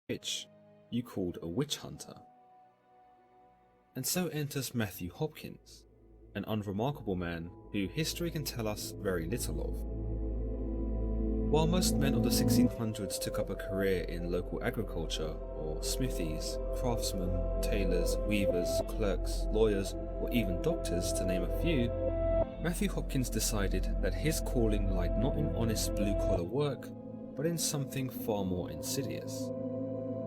witch you called a witch hunter. And so enters Matthew Hopkins, an unremarkable man who history can tell us very little of. While most men of the 1600s took up a career in local agriculture or smithies, craftsmen, tailors, weavers, clerks, lawyers, or even doctors, to name a few, Matthew Hopkins decided that his calling lied not in honest blue-collar work, but in something far more insidious.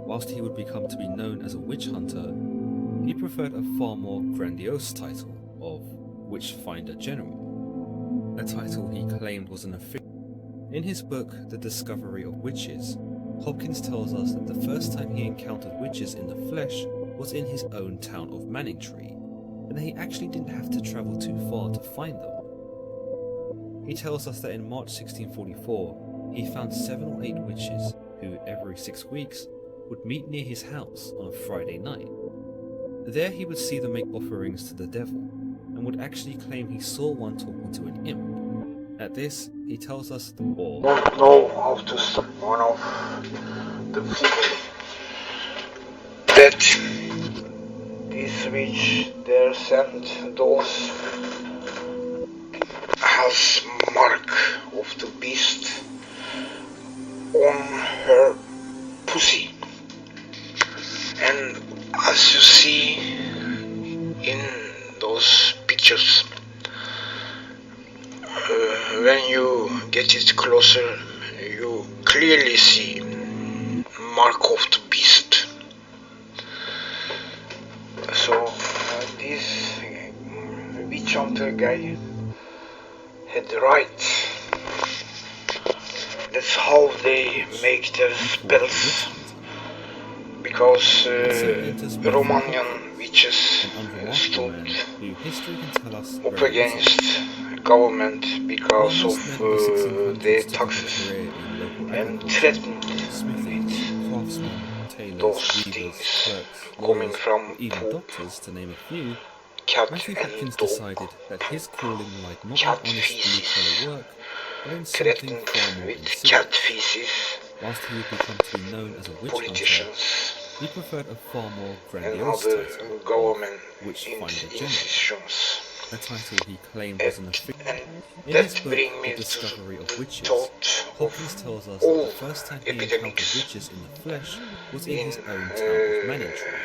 Whilst he would become to be known as a witch hunter, he preferred a far more grandiose title of Witch-Finder General, a title he claimed was an official. In his book, The Discovery of Witches, Hopkins tells us that the first time he encountered witches in the flesh was in his own town of Manningtree, and that he actually didn't have to travel too far to find them. He tells us that in March 1644, he found 7 or 8 witches who, every 6 weeks, would meet near his house on a Friday night. There he would see them make offerings to the devil, and would actually claim he saw one talking to an imp. At this, he tells us the war don't know how to stop one of the people that this witch there sent those has mark of the beast on her pussy, and as you see in those pictures, when you get it closer, you clearly see mark of the beast. So this witch hunter guy had the right. That's how they make their spells, because Romanian witches stood up against government because of their taxes and threatened with those things coming from poop, cat and dog, cat feces, threatened with cat feces, politicians and other government institutions. A title he claimed was an official. In That his book, brings me The Discovery of Witches, thought Hopkins tells us that all the first time he encountered epidemics witches in the flesh was in his own town of Manningtree,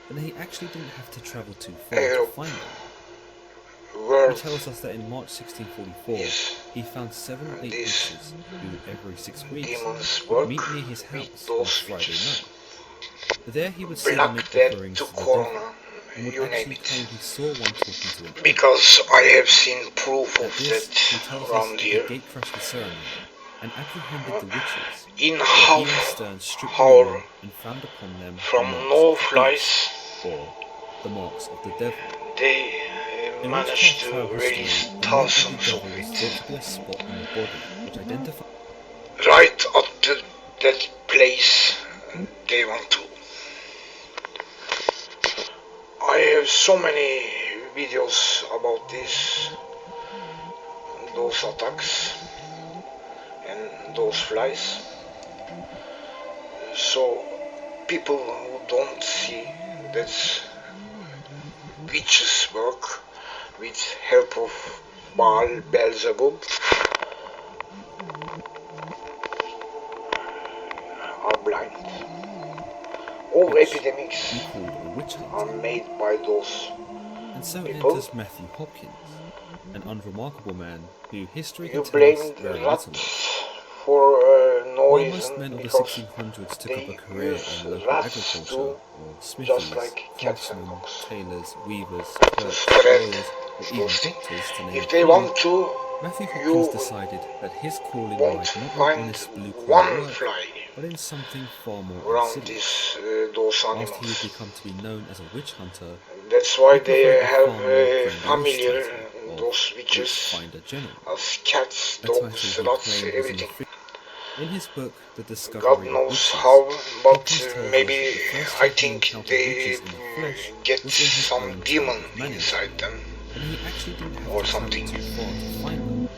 and that he actually didn't have to travel too far to find them. world He tells us that in March 1644, he found 7 or 8 witches who, every 6 weeks, demons would work meet near his with house on those Friday witches. night. There he would see them Black make Death offerings to to the Corona, devil, and would you actually name it. claim he saw one talking to an imp. Because I have seen proof At of this, he that tells us around that here. the gate crushed the ceremony and apprehended the witches, In where half he and Stern stripped them hour away and found upon them from the marks no of the flies, beast, or the marks of the devil. they In managed to witchcraft release history, the mark of the thousands devil of was it thought to be a spot on the body which identified. right at that place they want to. I have so many videos about this, those attacks and those flies. So people who don't see that witches work with help of Baal, Beelzebub, are blind. All epidemics Called a witch hunter. are made by those And so people. enters Matthew Hopkins, an unremarkable man who history You can tell us blame very rats little of. for no While most reason, men of the because 1600s took they up a career use in local rats agriculture, too, or just smithies, like cats and craftsmen, dogs, tailors, weavers, to clerks, spread lawyers, or even those things. doctors, to name If a they few, want to, Matthew Hopkins you decided that his calling won't lied not in find honest blue-collar one work, fly but in something far more around insidious. those Whilst he would animals. become to be known as a witch hunter, That's why he they preferred a have far more grandiose familiar title of those witches Witch-Finder General, as cats, a title dogs, he rats, claimed was an everything. official. In his book, The God Discovery of knows Witches, how, but Hopkins tells maybe us that the first I time he think encountered they witches in the flesh get was in his some own demon town of Manningtree, inside them, and he actually didn't have or to travel something. too far to find them.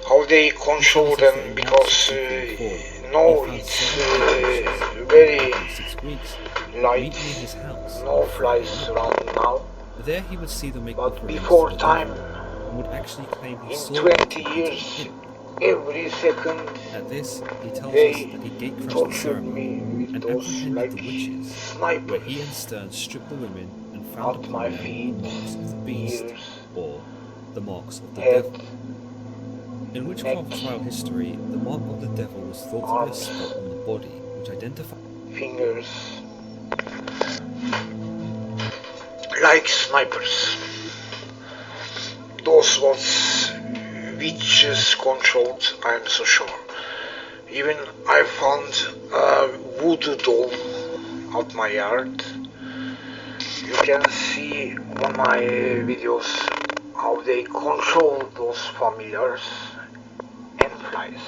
How they control He tells us that them, in March because 1644, No, he found it's 7 witches very every 6 weeks would light. meet near his house No on Friday flies night. around now. There he would see them make But offerings before to the time, devil and would actually claim he in saw 20 what he years, told him. every second At this, he tells us they that he gate crashed the tortured ceremony me with and those apprehended like the witches, snipers where he and Stern stripped the women and found at upon my them feet, the marks of the beast, ears, or the marks of the head, devil. In neck, witchcraft trial history, the mark of the devil was thought to be a arms, spot on the body which identified fingers, like snipers. Those was witches controlled, I'm so sure. Even I found a voodoo doll at my yard. You can see on my videos how they control those familiars and flies.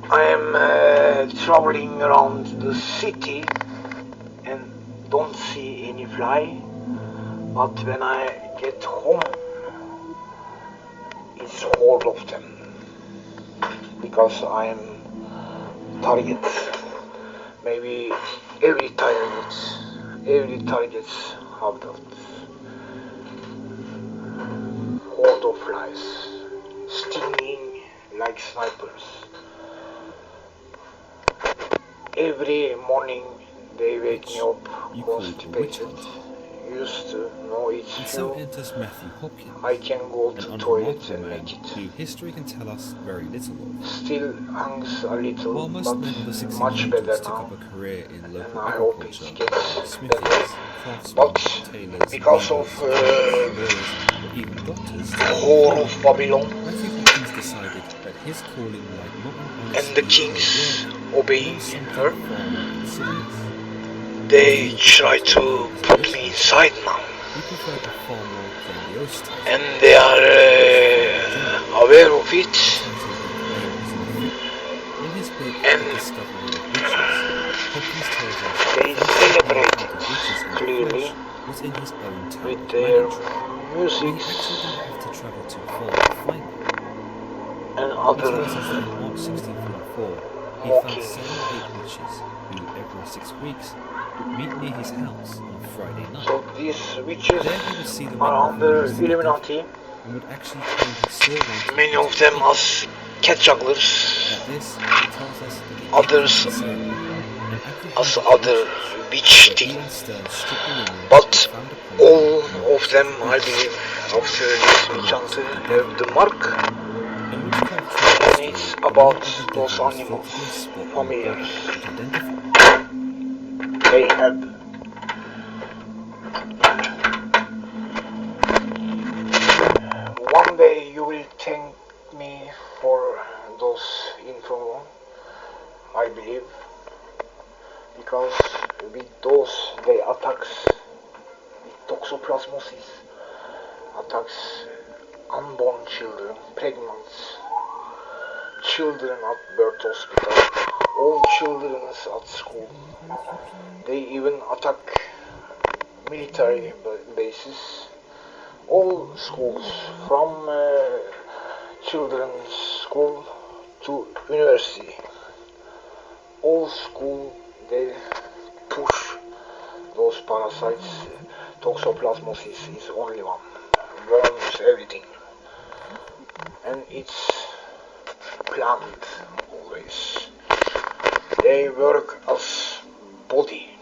I am traveling around the city and don't see any fly, but when I get home, it's all of them, because I am target. Maybe every target have that horde of flies, stinging like snipers. Every morning they wake me up you called a witch constipated. hunter. Used to know it's And so true. enters Matthew Hopkins, I can go an to toilet unremarkable and man make it. who history can tell us very little of. Still hangs a little, While most but men of the much better 1600s took now, up a career in and local I hope it agriculture, gets smithies, better. craftsmen, But tailors, because weavers, of cooks, lawyers, or even doctors took up whore farming, of Babylon Matthew Hopkins decided that his calling lied not in honest and the blue-collar kings work, but obeying in something her, far more insidious. they Although try referred to to only as a put witch me hunter, inside now. he preferred a far more grandiose title, And they are aware of a it, title he claimed was an official. In his book, and The Discovery of Witches, Hopkins tells us that they the first time he celebrate encountered witches in the clearly flesh was in his own town with of their Manningtree, where he actually musics didn't have to travel too far to find them. and He other tells us that in March 1644, he found mocking. 7 or 8 witches who, every 6 weeks, would meet near his house on a Friday night. So these witches There he would see them make are under offerings to the devil, Illuminati, and would actually claim he saw one to many be of them him. as cat jugglers, At this, he tells us that he others gate crashed the ceremony and as apprehended the other witches, witch where thing. he and Stern stripped the women and But found upon all them the marks of them, the I beast, believe, after this the witch marks hunter, of the devil. have the mark, In witchcraft trial and history, it's the about mark of the those devil was thought animals, to be a spot on the familiars. body which identified. They have. One day you will thank me for those info, I believe, because with those they attacks with toxoplasmosis, attacks unborn children, pregnant children at birth hospital, all children at school. They even attack military bases, all schools, from children's school to university. All school they push those parasites. Toxoplasmosis is only one. Worms, everything. And it's planned always. They work as body.